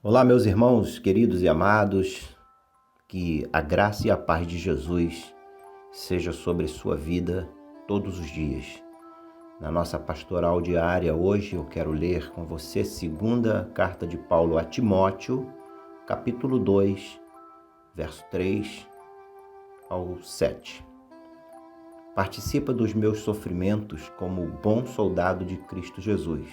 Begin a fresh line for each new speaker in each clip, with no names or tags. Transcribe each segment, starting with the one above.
Olá, meus irmãos queridos e amados, que a graça e a paz de Jesus seja sobre sua vida todos os dias. Na nossa pastoral diária hoje eu quero ler com você segunda carta de Paulo a Timóteo, capítulo 2, verso 3 ao 7. Participa dos meus sofrimentos como bom soldado de Cristo Jesus.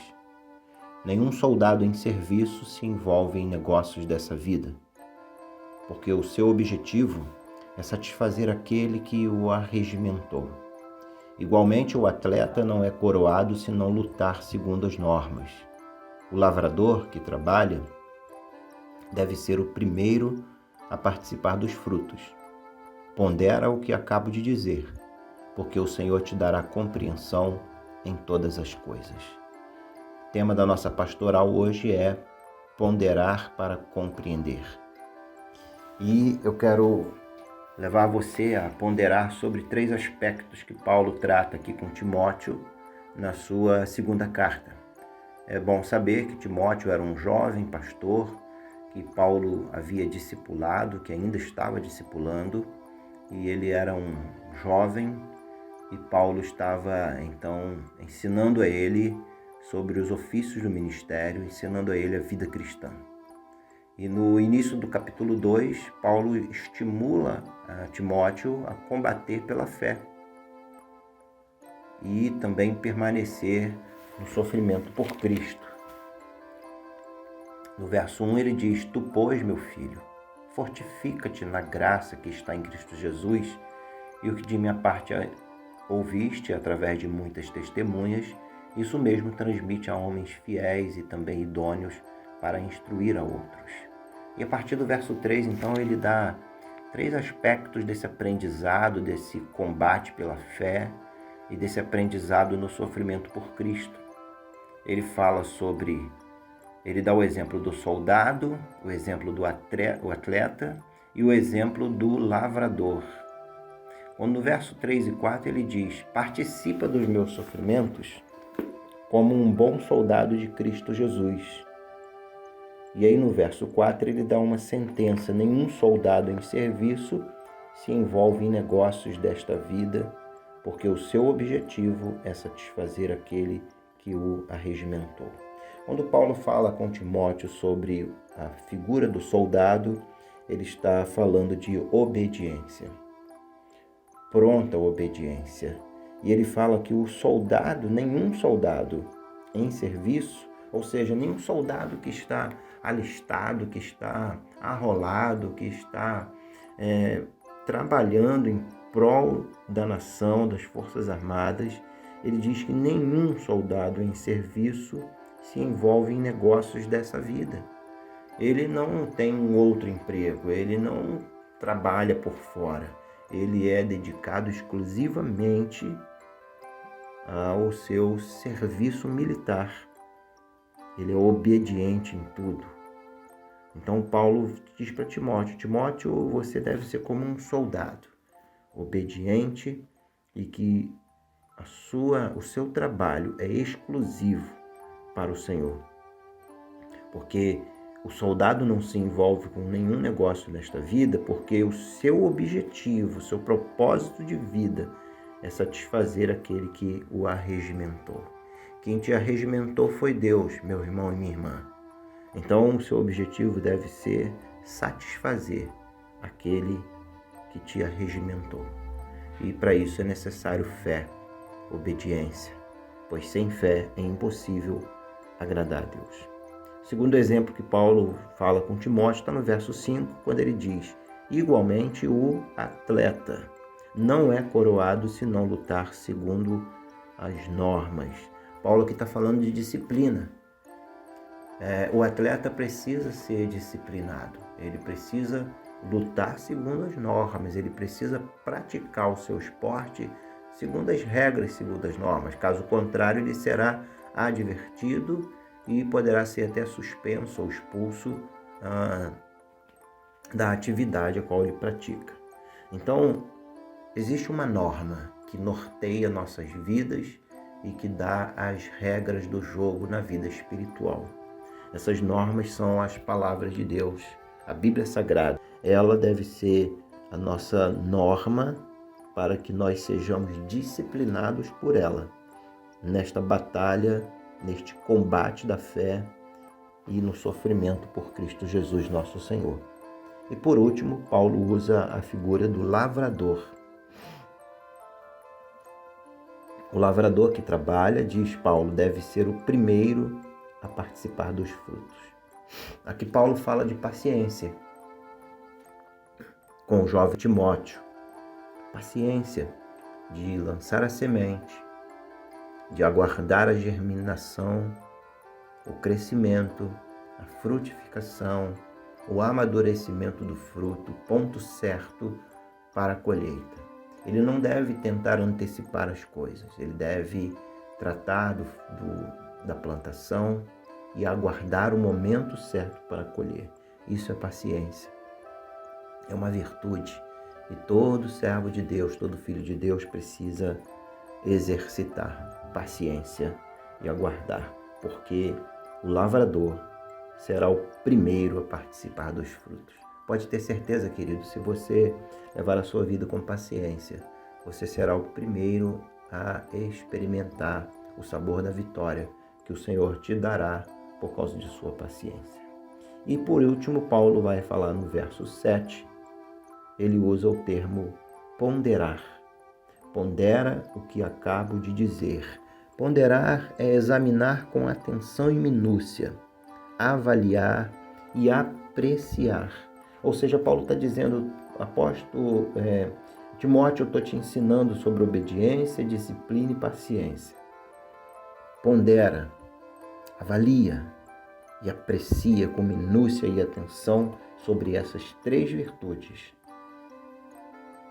Nenhum soldado em serviço se envolve em negócios dessa vida, porque o seu objetivo é satisfazer aquele que o arregimentou. Igualmente, o atleta não é coroado se não lutar segundo as normas. O lavrador que trabalha deve ser o primeiro a participar dos frutos. Pondera o que acabo de dizer, porque o Senhor te dará compreensão em todas as coisas. O tema da nossa pastoral hoje é ponderar para compreender. E eu quero levar você a ponderar sobre 3 aspectos que Paulo trata aqui com Timóteo na sua segunda carta. É bom saber que Timóteo era um jovem pastor que Paulo havia discipulado, que ainda estava discipulando, e ele era um jovem e Paulo estava então ensinando a ele sobre os ofícios do ministério, ensinando a ele a vida cristã. E no início do capítulo 2, Paulo estimula a Timóteo a combater pela fé e também permanecer no sofrimento por Cristo. No verso 1 ele diz: Tu, pois, meu filho, fortifica-te na graça que está em Cristo Jesus, e o que de minha parte ouviste através de muitas testemunhas, isso mesmo transmite a homens fiéis e também idôneos para instruir a outros. E a partir do verso 3, então, ele dá 3 aspectos desse aprendizado, desse combate pela fé e desse aprendizado no sofrimento por Cristo. Ele fala sobre, ele dá o exemplo do soldado, o exemplo do atleta e o exemplo do lavrador. Quando no verso 3 e 4 ele diz: participa dos meus sofrimentos como um bom soldado de Cristo Jesus. E aí no verso 4 ele dá uma sentença: nenhum soldado em serviço se envolve em negócios desta vida, porque o seu objetivo é satisfazer aquele que o arregimentou. Quando Paulo fala com Timóteo sobre a figura do soldado, ele está falando de obediência, pronta obediência. E ele fala que o soldado, nenhum soldado em serviço, ou seja, nenhum soldado que está alistado, que está arrolado, que está trabalhando em prol da nação, das Forças Armadas, ele diz que nenhum soldado em serviço se envolve em negócios dessa vida. Ele não tem um outro emprego, ele não trabalha por fora, ele é dedicado exclusivamente ao seu serviço militar. Ele é obediente em tudo. Então Paulo diz para Timóteo: Timóteo, você deve ser como um soldado, obediente, e que o seu trabalho é exclusivo para o Senhor. Porque o soldado não se envolve com nenhum negócio nesta vida, porque o seu objetivo, o seu propósito de vida é satisfazer aquele que o arregimentou. Quem te arregimentou foi Deus, meu irmão e minha irmã. Então, o seu objetivo deve ser satisfazer aquele que te arregimentou. E para isso é necessário fé, obediência, pois sem fé é impossível agradar a Deus. O segundo exemplo que Paulo fala com Timóteo está no verso 5, quando ele diz: igualmente o atleta não é coroado se não lutar segundo as normas. Paulo aqui está falando de disciplina. O atleta precisa ser disciplinado, ele precisa lutar segundo as normas, ele precisa praticar o seu esporte segundo as regras, segundo as normas. Caso contrário, ele será advertido e poderá ser até suspenso ou expulso da atividade a qual ele pratica. Então, existe uma norma que norteia nossas vidas e que dá as regras do jogo na vida espiritual. Essas normas são as palavras de Deus, a Bíblia Sagrada. Ela deve ser a nossa norma para que nós sejamos disciplinados por ela, nesta batalha, neste combate da fé e no sofrimento por Cristo Jesus, nosso Senhor. E por último, Paulo usa a figura do lavrador. O lavrador que trabalha, diz Paulo, deve ser o primeiro a participar dos frutos. Aqui Paulo fala de paciência com o jovem Timóteo. Paciência de lançar a semente, de aguardar a germinação, o crescimento, a frutificação, o amadurecimento do fruto, ponto certo para a colheita. Ele não deve tentar antecipar as coisas, ele deve tratar da plantação e aguardar o momento certo para colher. Isso é paciência. É uma virtude e todo servo de Deus, todo filho de Deus precisa exercitar paciência e aguardar, porque o lavrador será o primeiro a participar dos frutos. Pode ter certeza, querido, se você levar a sua vida com paciência, você será o primeiro a experimentar o sabor da vitória que o Senhor te dará por causa de sua paciência. E por último, Paulo vai falar no verso 7, ele usa o termo ponderar. Pondera o que acabo de dizer. Ponderar é examinar com atenção e minúcia, avaliar e apreciar. Ou seja, Paulo está dizendo, apóstolo Timóteo, eu estou te ensinando sobre obediência, disciplina e paciência. Pondera, avalia e aprecia com minúcia e atenção sobre essas 3 virtudes.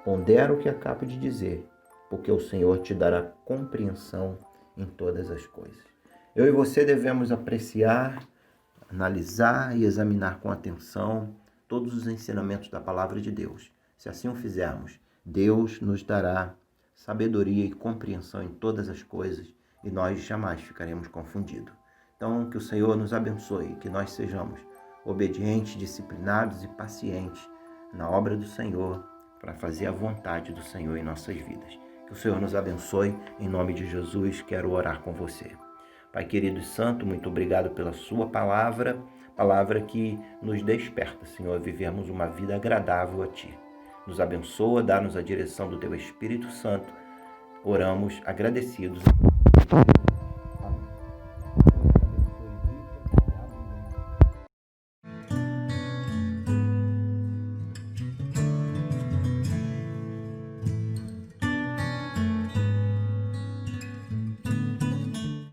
Pondera o que acabo de dizer, porque o Senhor te dará compreensão em todas as coisas. Eu e você devemos apreciar, analisar e examinar com atenção todos os ensinamentos da palavra de Deus. Se assim o fizermos, Deus nos dará sabedoria e compreensão em todas as coisas e nós jamais ficaremos confundidos. Então, que o Senhor nos abençoe, que nós sejamos obedientes, disciplinados e pacientes na obra do Senhor para fazer a vontade do Senhor em nossas vidas. Que o Senhor nos abençoe, em nome de Jesus, quero orar com você. Pai querido e santo, muito obrigado pela sua palavra que nos desperta, Senhor, a vivermos uma vida agradável a Ti. Nos abençoa, dá-nos a direção do Teu Espírito Santo. Oramos agradecidos.